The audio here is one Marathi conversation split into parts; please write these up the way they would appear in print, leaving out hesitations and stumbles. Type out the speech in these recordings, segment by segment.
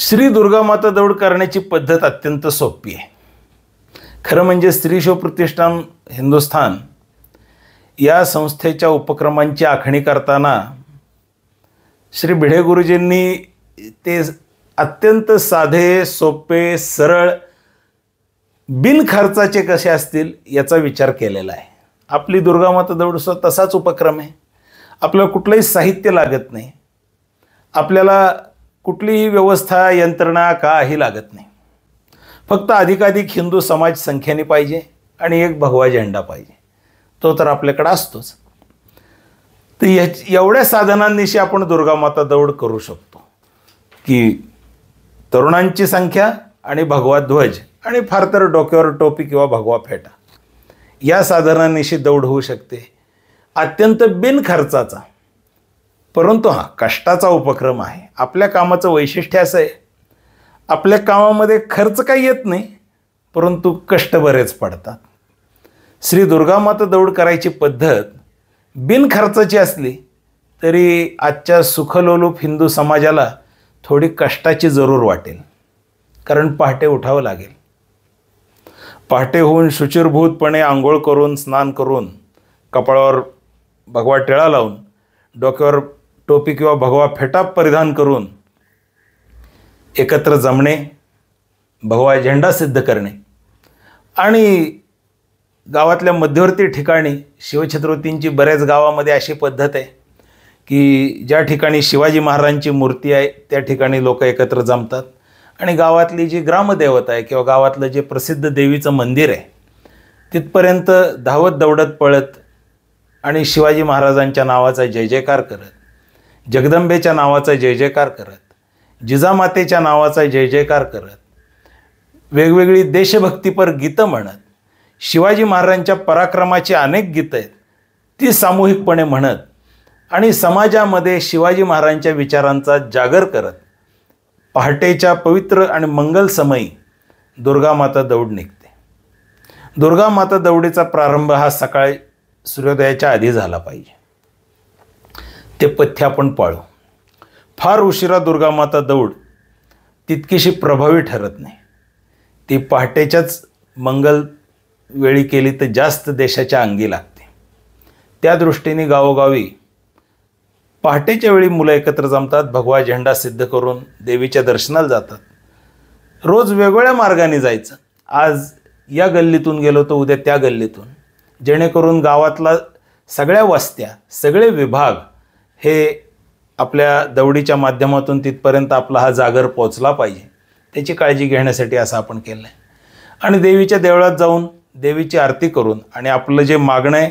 श्री दुर्गा माता दौड करण्याची पद्धत अत्यंत सोपी आहे. खरं म्हणजे स्त्री शिव प्रतिष्ठान हिंदुस्थान या संस्थेच्या उपक्रमांची आखणी करताना श्री भिडे गुरुजींनी ते अत्यंत साधे, सोपे, सरळ, बिनखर्चाचे कसे असतील याचा विचार केलेला आहे. आपली दुर्गा माता दौड तसाच उपक्रम आहे. आपल्याला कुठलंही साहित्य लागत नाही, आपल्याला कुठलीही व्यवस्था, यंत्रणा काही लागत नाही. फक्त अधिकाधिक हिंदू समाज संख्येने पाहिजे आणि एक भगवा झेंडा पाहिजे. तो तर आपल्याकडे असतोच. तर एवढ्या साधनांनिशी आपण दुर्गा माता दौड करू शकतो की तरुणांची संख्या आणि भगवा ध्वज आणि फार तर डोक्यावर टोपी किंवा भगवा फेटा या साधनांनिशी दौड होऊ शकते. अत्यंत बिनखर्चाचा, परंतु कष्टाचा उपक्रम आहे. आपल्या कामाचं वैशिष्ट्य असं आहे, आपल्या कामामध्ये खर्च काही येत नाही, परंतु कष्ट बरेच पडतात. श्री दुर्गा माता दौड करायची पद्धत बिनखर्चाची असली तरी आजच्या सुखलोलूप हिंदू समाजाला थोडी कष्टाची जरूर वाटेल. कारण पहाटे उठावं लागेल. पहाटे होऊन शुचिरभूतपणे आंघोळ करून, स्नान करून, कपाळावर भगवा टिळा लावून, डोक्यावर टोपी किंवा भगवा फेटा परिधान करून एकत्र जमणे, भगवा झेंडा सिद्ध करणे आणि गावातल्या मध्यवर्ती ठिकाणी, शिवछत्रपतींची बऱ्याच गावामध्ये अशी पद्धत आहे की ज्या ठिकाणी शिवाजी महाराजांची मूर्ती आहे त्या ठिकाणी लोक एकत्र जमतात आणि गावातली जी ग्रामदेवता आहे किंवा गावातलं जे प्रसिद्ध देवीचं मंदिर आहे तिथपर्यंत धावत दौडत पळत आणि शिवाजी महाराजांच्या नावाचा जय जयकार करत, जगदंबेच्या नावाचा जय जयकार करत, जिजामातेच्या नावाचा जय जयकार करत, वेगवेगळी देशभक्तीपर गीतं म्हणत, शिवाजी महाराजांच्या पराक्रमाची अनेक गीतं आहेत ती सामूहिकपणे म्हणत आणि समाजामध्ये शिवाजी महाराजांच्या विचारांचा जागर करत पहाटेच्या पवित्र आणि मंगल समयी दुर्गा माता दौड निघते. दुर्गा माता दौडीचा प्रारंभ हा सकाळी सूर्योदयाच्या आधी झाला पाहिजे. ते पथ्य आपण पाळू. फार उशिरा दुर्गा माता दौड तितकीशी प्रभावी ठरत नाही. ती पहाटेच्याच मंगल वेळी केली तर जास्त देशाच्या अंगी लागते. त्या दृष्टीने गावोगावी पहाटेच्या वेळी मुलं एकत्र जमतात, भगवा झेंडा सिद्ध करून देवीच्या दर्शनाला जातात. रोज वेगवेगळ्या मार्गाने जायचं. आज या गल्लीतून गेलो तर उद्या त्या गल्लीतून, जेणेकरून गावातला सगळ्या वस्त्या, सगळे विभाग हे आपल्या दौडीच्या माध्यमातून तिथपर्यंत आपला हा जागर पोचला पाहिजे त्याची काळजी घेण्यासाठी असं आपण केलं आहे. आणि देवीच्या देवळात जाऊन देवीची आरती करून आणि आपलं जे मागणं आहे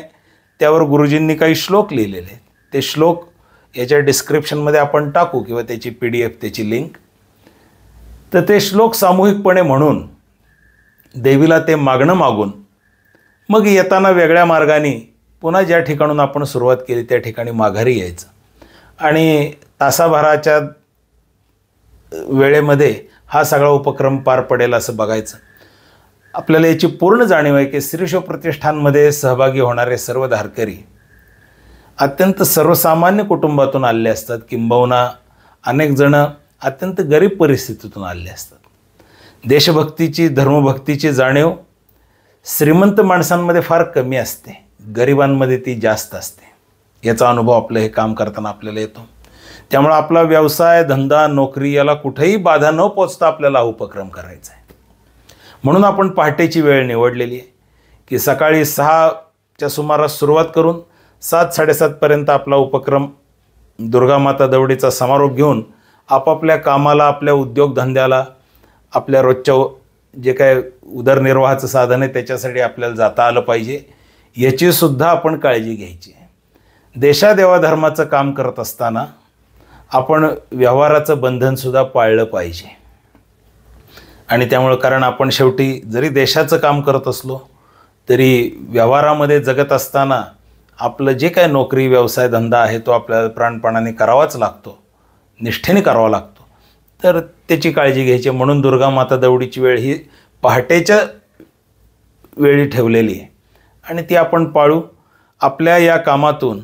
त्यावर गुरुजींनी काही श्लोक लिहिलेले आहेत. ते श्लोक याच्या डिस्क्रिप्शनमध्ये आपण टाकू किंवा त्याची PDF, त्याची लिंक. तर ते श्लोक सामूहिकपणे म्हणून देवीला ते मागणं मागून मग येताना वेगळ्या मार्गाने पुन्हा ज्या ठिकाणून आपण सुरुवात केली त्या ठिकाणी माघारी यायचं आणि तासाभराच्या वेळेमध्ये हा सगळा उपक्रम पार पडेल असं बघायचं. आपल्याला याची पूर्ण जाणीव आहे की श्री शिव प्रतिष्ठानमध्ये सहभागी होणारे सर्व धारकरी अत्यंत सर्वसामान्य कुटुंबातून आलेले असतात, किंबहुना अनेक जण अत्यंत गरीब परिस्थितीतून आलेले असतात. देशभक्तीची, धर्मभक्तीची जाणीव श्रीमंत माणसांमध्ये फार कमी असते, गरिबांमध्ये ती जास्त असते. याचा अनुभव आपलं हे काम करताना आपल्याला येतो. त्यामुळे आपला व्यवसाय, धंदा, नोकरी याला कुठेही बाधा न पोचता आपल्याला हा उपक्रम करायचा आहे. म्हणून आपण पहाटेची वेळ निवडलेली आहे की सकाळी 6च्या सुमारास सुरुवात करून 7-7:30पर्यंत आपला उपक्रम दुर्गा माता दौडीचा समारोप घेऊन आपापल्या कामाला, आपल्या उद्योगधंद्याला, आपल्या रोजच्या जे काय उदरनिर्वाहाचं साधन आहे त्याच्यासाठी आपल्याला जाता आलं पाहिजे. याचीसुद्धा आपण काळजी घ्यायची आहे. देशादेवाधर्माचं काम करत असताना आपण व्यवहाराचं बंधनसुद्धा पाळलं पाहिजे. आणि त्यामुळं कारण आपण शेवटी जरी देशाचं काम करत असलो तरी व्यवहारामध्ये जगत असताना आपलं जे काय नोकरी, व्यवसाय, धंदा आहे तो आपल्याला प्राणपणाने करावाच लागतो, निष्ठेने करावा लागतो. तर त्याची काळजी घ्यायची. म्हणून दुर्गा माता दौडीची वेळ ही पहाटेच्या वेळी ठेवलेली आहे आणि ती आपण पाळू. आपल्या या कामातून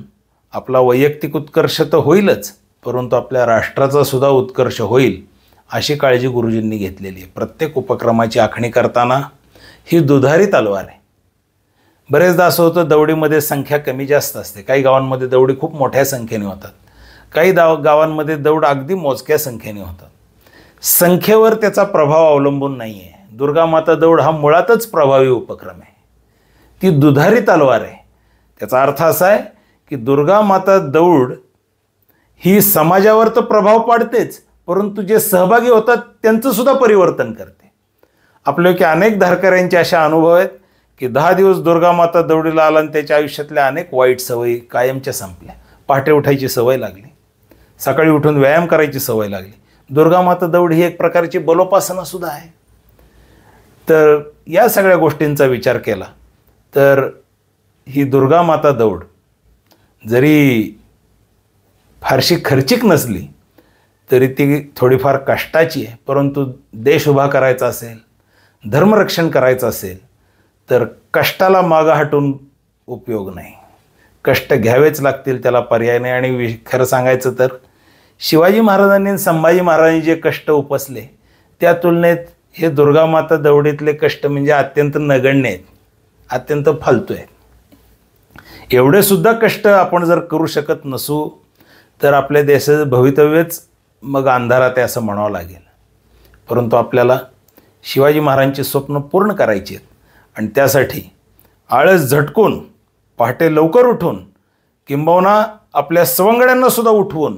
आपला वैयक्तिक उत्कर्ष तर होईलच, परंतु आपल्या राष्ट्राचा सुद्धा उत्कर्ष होईल अशी काळजी गुरुजींनी घेतलेली आहे. प्रत्येक उपक्रमाची आखणी करताना ही दुधारी तलवार आहे. बरेचदा असं होतं दौडीमध्ये संख्या कमी जास्त असते. काही गावांमध्ये दौडी खूप मोठ्या संख्येने होतात, काही गावांमध्ये दौड अगदी मोजक्या संख्येने होतात. संख्येवर त्याचा प्रभाव अवलंबून नाही आहे. दुर्गामाता दौड हा मुळातच प्रभावी उपक्रम आहे. ती दुधारी तलवार आहे. त्याचा अर्थ असा आहे की दुर्गामाता दौड ही समाजावर तर प्रभाव पाडतेच, परंतु जे सहभागी होतात त्यांचं सुद्धा परिवर्तन करते. आपल्यापैकी अनेक धारकऱ्यांचे असे अनुभव आहेत की 10 दिवस दुर्गामाता दौडीला आला आणि त्याच्या आयुष्यातल्या अनेक वाईट सवयी कायमच्या संपल्या. पहाटे उठायची सवय लागली, सकाळी उठून व्यायाम करायची सवय लागली. दुर्गामाता दौड ही एक प्रकारची बलोपासना सुद्धा आहे. तर या सगळ्या गोष्टींचा विचार केला तर ही दुर्गामाता दौड जरी फारशी खर्चिक नसली तरी ती थोडीफार कष्टाची आहे. परंतु देश उभा करायचा असेल, धर्मरक्षण करायचं असेल तर कष्टाला मागं हटून उपयोग नाही. कष्ट घ्यावेच लागतील, त्याला पर्याय नाही. आणि खरं सांगायचं तर शिवाजी महाराजांनी आणि संभाजी महाराजांनी जे कष्ट उपसले त्या तुलनेत हे दुर्गामाता दौडीतले कष्ट म्हणजे अत्यंत नगण्य आहेत, अत्यंत फालतू आहेत. एवढे सुद्धा कष्ट आपण जर करू शकत नसू तर आपल्या देशाचं भवितव्यच मग अंधारात आहे असं म्हणावं लागेल. परंतु आपल्याला शिवाजी महाराजांची स्वप्न पूर्ण करायची आहेत आणि त्यासाठी आळस झटकून पहाटे लवकर उठून किंबहुना आपल्या सवंगड्यांनासुद्धा उठवून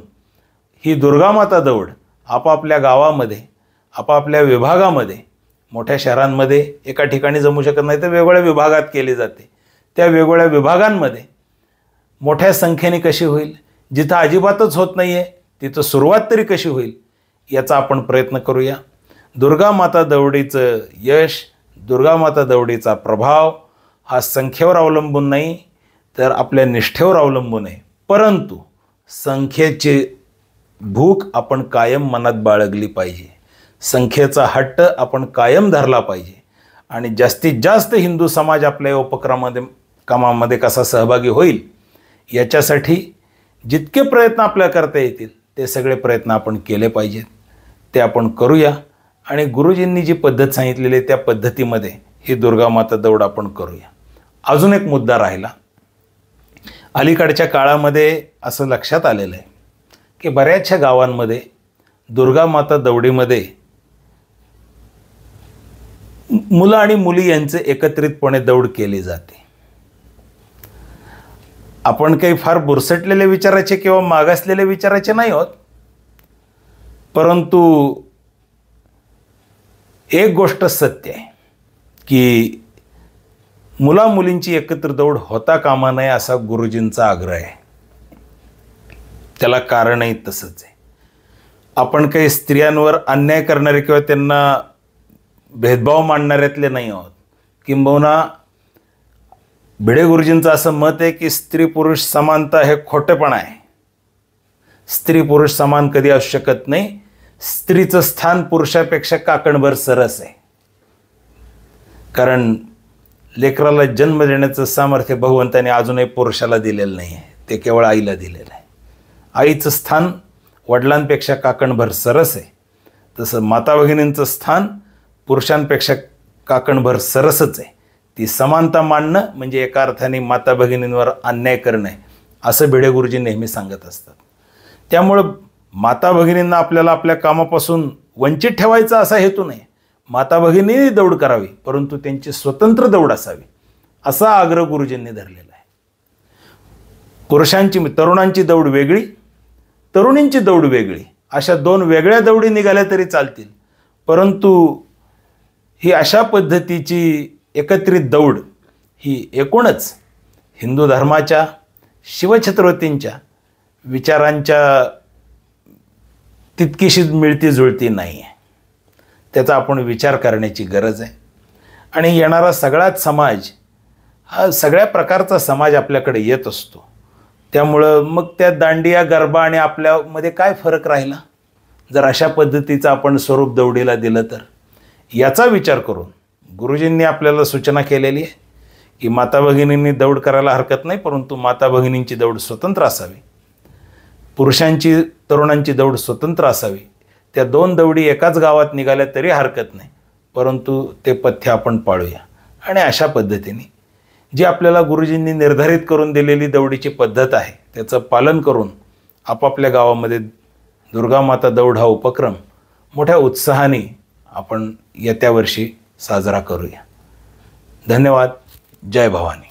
ही दुर्गामाता दौड आपापल्या गावामध्ये, आपापल्या विभागामध्ये, मोठ्या शहरांमध्ये एका ठिकाणी जमू शकत नाही तर वेगवेगळ्या विभागात केली जाते. त्या वेगवेगळ्या विभागांमध्ये मोठ्या संख्येने कशी होईल, जिथं अजिबातच होत नाही आहे तिथं सुरुवात तरी कशी होईल याचा आपण प्रयत्न करूया. दुर्गामाता दौडीचं यश, दुर्गामाता दौडीचा प्रभाव हा संख्येवर अवलंबून नाही तर आपल्या निष्ठेवर अवलंबून आहे. परंतु संख्येची भूक आपण कायम मनात बाळगली पाहिजे, संख्येचा हट्ट आपण कायम धरला पाहिजे आणि जास्तीत जास्त हिंदू समाज आपल्या उपक्रमामध्ये कामामध्ये कसा सहभागी होईल याच्यासाठी जितके प्रयत्न आपल्याला करता येतील ते सगळे प्रयत्न आपण केले पाहिजेत. ते आपण करूया आणि गुरुजींनी जी पद्धत सांगितलेली आहे त्या पद्धतीमध्ये ही दुर्गामाता दौड आपण करूया. अजून एक मुद्दा राहिला. अलीकडच्या काळामध्ये असं लक्षात आलेलं आहे की बऱ्याचशा गावांमध्ये दुर्गामाता दौडीमध्ये मुलं आणि मुली यांचे एकत्रितपणे दौड केली जाते. आपण काही फार बुरसटलेले विचाराचे किंवा मागासलेले विचाराचे नाही आहोत, परंतु एक गोष्ट सत्य आहे की मुला मुलींची एकत्र दौड होता कामा नये असा गुरुजींचा आग्रह आहे. त्याला कारणही तसंच आहे. आपण काही स्त्रियांवर अन्याय करणारे किंवा त्यांना भेदभाव मांडणाऱ्यातले नाही आहोत. किंबहुना भिडे गुरुजींचं असं मत आहे की स्त्री पुरुष समानता हे खोटेपणा आहे. स्त्री पुरुष समान कधी असू शकत नाही. स्त्रीचं स्थान पुरुषापेक्षा काकणभर सरस आहे. कारण लेकराला जन्म देण्याचं सामर्थ्य भगवंताने अजूनही पुरुषाला दिलेलं नाही आहे, ते केवळ आईला दिलेलं आहे. आईचं स्थान वडिलांपेक्षा काकणभर सरस आहे. तसं माता भगिनींचं स्थान पुरुषांपेक्षा काकणभर सरसच आहे. ती समानता मानणं म्हणजे एका अर्थाने माता भगिनींवर अन्याय करणं असं भिडे गुरुजी नेहमी सांगत असतात. त्यामुळं माता भगिनींना आपल्याला आपल्या कामापासून वंचित ठेवायचा असा हेतू नाही. माता भगिनींनी दौड करावी परंतु त्यांची स्वतंत्र दौड असावी असा आग्रह गुरुजींनी धरलेला आहे. पुरुषांची तरुणांची दौड वेगळी, तरुणींची दौड वेगळी, अशा दोन वेगळ्या दौडी निघाल्या तरी चालतील. परंतु ही अशा पद्धतीची एकत्रित दौड ही एकूणच हिंदू धर्माच्या, शिवछत्रपतींच्या विचारांच्या तितकीशी मिळती जुळती नाही आहे. त्याचा आपण विचार करण्याची गरज आहे. आणि येणारा सगळाच समाज हा सगळ्या प्रकारचा समाज आपल्याकडे येत असतो. त्यामुळं मग त्या दांडिया, गरबा आणि आपल्यामध्ये काय फरक राहिला जर अशा पद्धतीचं आपण स्वरूप दौडीला दिलं तर. याचा विचार करून गुरुजींनी आपल्याला सूचना केलेली आहे की माता भगिनींनी दौड करायला हरकत नाही, परंतु माता भगिनींची दौड स्वतंत्र असावी, पुरुषांची तरुणांची दौड स्वतंत्र असावी. त्या 2 दौडी एकाच गावात निघाल्या तरी हरकत नाही, परंतु ते पथ्य आपण पाळूया. आणि अशा पद्धतीने जी आपल्याला गुरुजींनी निर्धारित करून दिलेली दौडीची पद्धत आहे त्याचं पालन करून आपापल्या गावामध्ये दुर्गामाता दौड हा उपक्रम मोठ्या उत्साहाने आपण येत्या वर्षी साजरा करूया. धन्यवाद. जय भवानी.